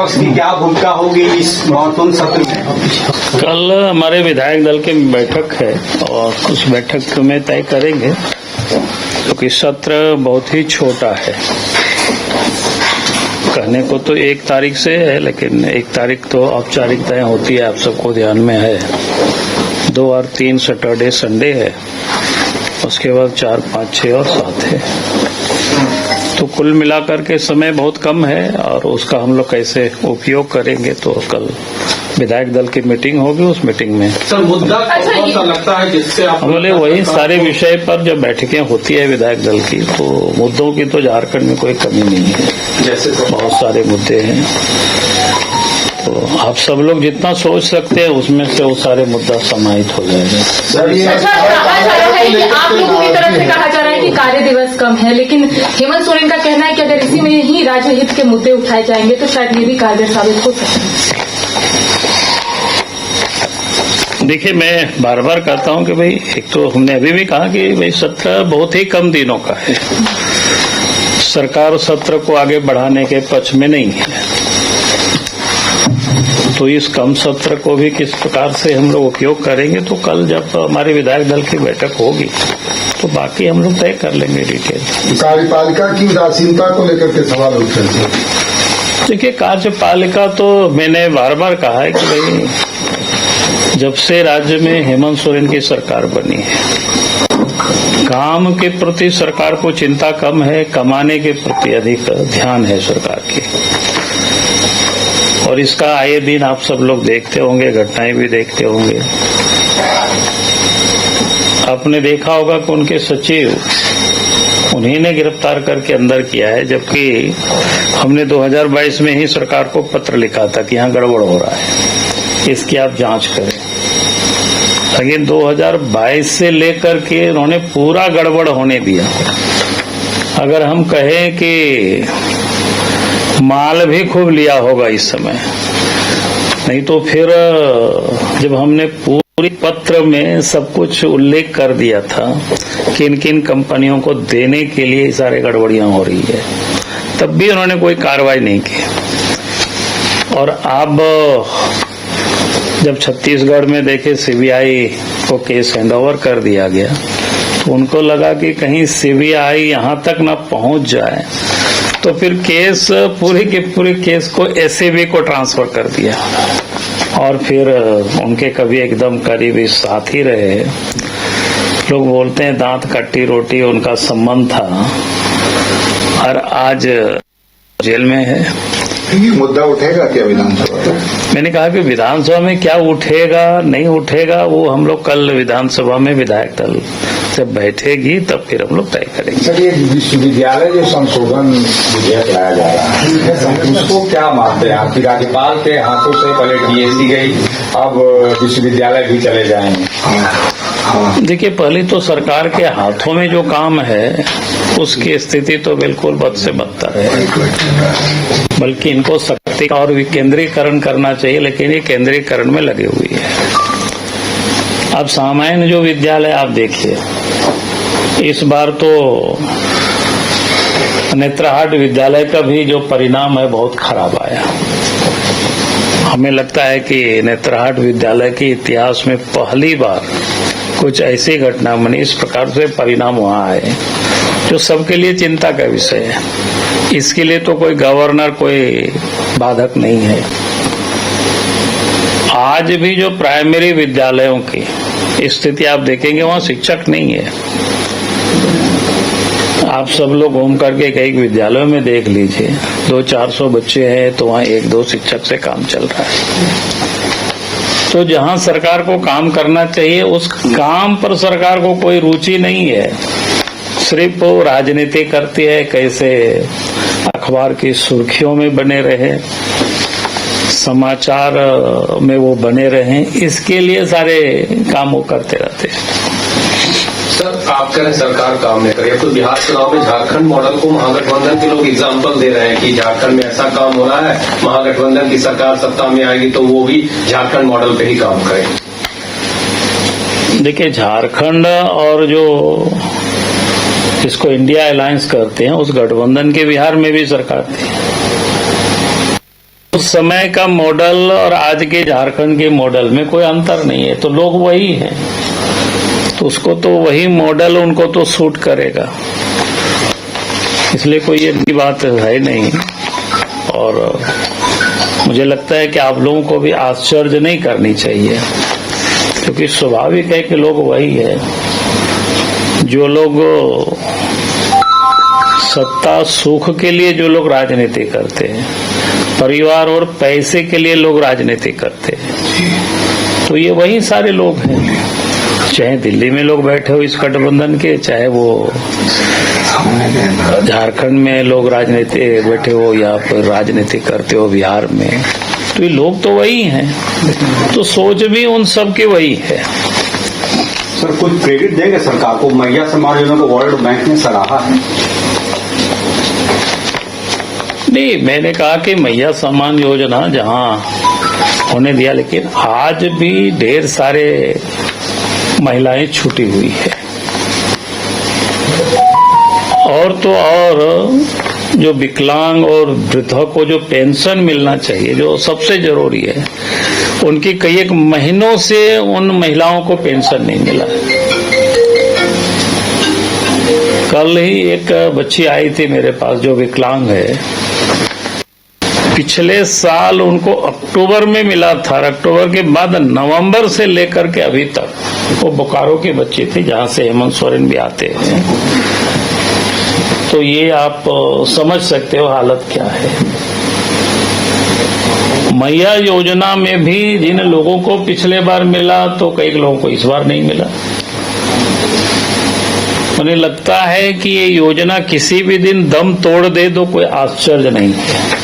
पक्ष की क्या भूमिका होगी इस मॉनसून सत्र में? कल हमारे विधायक दल की बैठक है और उस बैठक में तय करेंगे क्योंकि सत्र बहुत ही छोटा है। कहने को तो 1 तारीख से है, लेकिन 1 तारीख तो औपचारिकताएं होती है, आप सबको ध्यान में है। 2 और 3 सैटरडे संडे है, उसके बाद 4, 5, 6 और 7 है। तो कुल मिलाकर के समय बहुत कम है और उसका हम लोग कैसे उपयोग करेंगे, तो कल विधायक दल की मीटिंग होगी। उस मीटिंग में सर मुद्दा कौन सा लगता है जिससे आप बोले वही सारे विषय पर जब बैठकें होती है विधायक दल की, तो मुद्दों की तो झारखंड में कोई कमी नहीं है। जैसे बहुत सारे मुद्दे हैं, तो आप सब लोग जितना सोच सकते हैं उसमें से वो सारे मुद्दा समाहित हो जाएंगे। सर ये कहा जा रहा है कि आप लोगों की तरफ से कहा जा रहा है कि कार्य दिवस कम है, लेकिन हेमंत सोरेन का कहना है कि अगर इसी में ही राज्य हित के मुद्दे उठाए जाएंगे तो शायद ये भी कारगर साबित हो सकते हैं। देखिए, मैं बार बार कहता हूं कि भाई, एक तो हमने अभी भी कहा कि भाई सत्र बहुत ही कम दिनों का है। सरकार सत्र को आगे बढ़ाने के पक्ष में नहीं है, तो इस कम सत्र को भी किस प्रकार से हम लोग उपयोग करेंगे, तो कल जब हमारे विधायक दल की बैठक होगी तो बाकी हम लोग तय कर लेंगे डिटेल। कार्यपालिका की उदासीनता को लेकर के सवाल उठते हैं। देखिए, कार्यपालिका तो मैंने बार बार कहा है कि भाई, जब से राज्य में हेमंत सोरेन की सरकार बनी है, काम के प्रति सरकार को चिंता कम है, कमाने के प्रति अधिक ध्यान है सरकार की। और इसका आए दिन आप सब लोग देखते होंगे, घटनाएं भी देखते होंगे। आपने देखा होगा कि उनके सचिव उन्हीं ने गिरफ्तार करके अंदर किया है, जबकि हमने 2022 में ही सरकार को पत्र लिखा था कि यहाँ गड़बड़ हो रहा है, इसकी आप जांच करें। लेकिन 2022 से लेकर के उन्होंने पूरा गड़बड़ होने दिया। अगर हम कहें कि माल भी खूब लिया होगा इस समय, नहीं तो फिर जब हमने पूरी पत्र में सब कुछ उल्लेख कर दिया था किन किन कंपनियों को देने के लिए सारे गड़बड़ियां हो रही है, तब भी उन्होंने कोई कार्रवाई नहीं की। और अब जब छत्तीसगढ़ में देखे सीबीआई को केस हैंडओवर कर दिया गया, तो उनको लगा कि कहीं सीबीआई यहां तक न पहुंच जाए, तो फिर केस पूरी के पूरे केस को एसीबी को ट्रांसफर कर दिया। और फिर उनके कभी एकदम करीबी साथी रहे, लोग बोलते हैं दांत कट्टी रोटी उनका संबंध था, और आज जेल में है। ये मुद्दा उठेगा क्या विधानसभा? मैंने कहा कि विधानसभा में क्या उठेगा नहीं उठेगा, वो हम लोग कल विधानसभा में विधायक दल जब बैठेगी तब फिर हम लोग तय करेंगे। सर, ये विश्वविद्यालय जो संशोधन विधेयक लाया जा रहा है, उसको क्या मानते हैं आप? राज्यपाल के हाथों से पहले डीएसी गई, अब विश्वविद्यालय भी चले जाएंगे। देखिए, पहले तो सरकार के हाथों में जो काम है उसकी स्थिति तो बिल्कुल बद से बदतर है, बल्कि इनको शक्ति और विकेंद्रीकरण करना चाहिए, लेकिन ये केंद्रीकरण में लगे हुई है। अब सामान्य जो विद्यालय आप देखिए, इस बार तो नेत्रहाट विद्यालय का भी जो परिणाम है बहुत खराब आया। हमें लगता है कि नेत्रहाट विद्यालय के इतिहास में पहली बार कुछ ऐसी घटना बनी, इस प्रकार से परिणाम वहां आए, जो सबके लिए चिंता का विषय है। इसके लिए तो कोई गवर्नर कोई बाधक नहीं है। आज भी जो प्राइमरी विद्यालयों की स्थिति आप देखेंगे, वहां शिक्षक नहीं है। आप सब लोग घूम करके कई विद्यालयों में देख लीजिए, 200-400 बच्चे हैं तो वहां 1-2 शिक्षक से काम चल रहा है। तो जहां सरकार को काम करना चाहिए उस काम पर सरकार को कोई रुचि नहीं है, सिर्फ वो राजनीति करती है, कैसे अखबार की सुर्खियों में बने रहे, समाचार में वो बने रहे, इसके लिए सारे काम वो करते रहते हैं। सर, आप कह रहे हैं सरकार काम नहीं करे, तो बिहार चुनाव में झारखंड मॉडल को महागठबंधन के लोग एग्जाम्पल दे रहे हैं कि झारखंड में ऐसा काम हो रहा है, महागठबंधन की सरकार सत्ता में आएगी तो वो भी झारखंड मॉडल पे ही काम करे। देखिए, झारखंड और जो जिसको इंडिया अलायंस करते हैं, उस गठबंधन के बिहार में भी सरकार थी। उस समय का मॉडल और आज के झारखंड के मॉडल में कोई अंतर नहीं है, तो लोग वही हैं, तो उसको तो वही मॉडल उनको तो सूट करेगा, इसलिए कोई ये नई बात है नहीं। और मुझे लगता है कि आप लोगों को भी आश्चर्य नहीं करनी चाहिए, क्योंकि स्वाभाविक है कि लोग वही है। जो लोग सत्ता सुख के लिए जो लोग राजनीति करते हैं, परिवार और पैसे के लिए लोग राजनीति करते हैं, तो ये वही सारे लोग हैं। चाहे दिल्ली में लोग बैठे हो इस गठबंधन के, चाहे वो झारखंड में लोग राजनीति बैठे हो या फिर राजनीति करते हो बिहार में, तो ये लोग तो वही हैं, तो सोच भी उन सब की वही है। सर कुछ क्रेडिट देंगे सरकार को, मैया समाज योजना को वर्ल्ड बैंक ने सराहा है। नहीं, मैंने कहा कि मैया सम्मान योजना जहां होने दिया, लेकिन आज भी ढेर सारे महिलाएं छूटी हुई है, और तो और जो विकलांग और वृद्धों को जो पेंशन मिलना चाहिए, जो सबसे जरूरी है, उनकी कई एक महीनों से उन महिलाओं को पेंशन नहीं मिला। कल ही एक बच्ची आई थी मेरे पास जो विकलांग है, पिछले साल उनको अक्टूबर में मिला था, अक्टूबर के बाद नवंबर से लेकर के अभी तक, वो बोकारो की बच्ची थी जहां से हेमंत सोरेन भी आते हैं, तो ये आप समझ सकते हो हालत क्या है। मैया योजना में भी जिन लोगों को पिछले बार मिला, तो कई लोगों को इस बार नहीं मिला। मुझे लगता है कि ये योजना किसी भी दिन दम तोड़ दे तो कोई आश्चर्य नहीं है।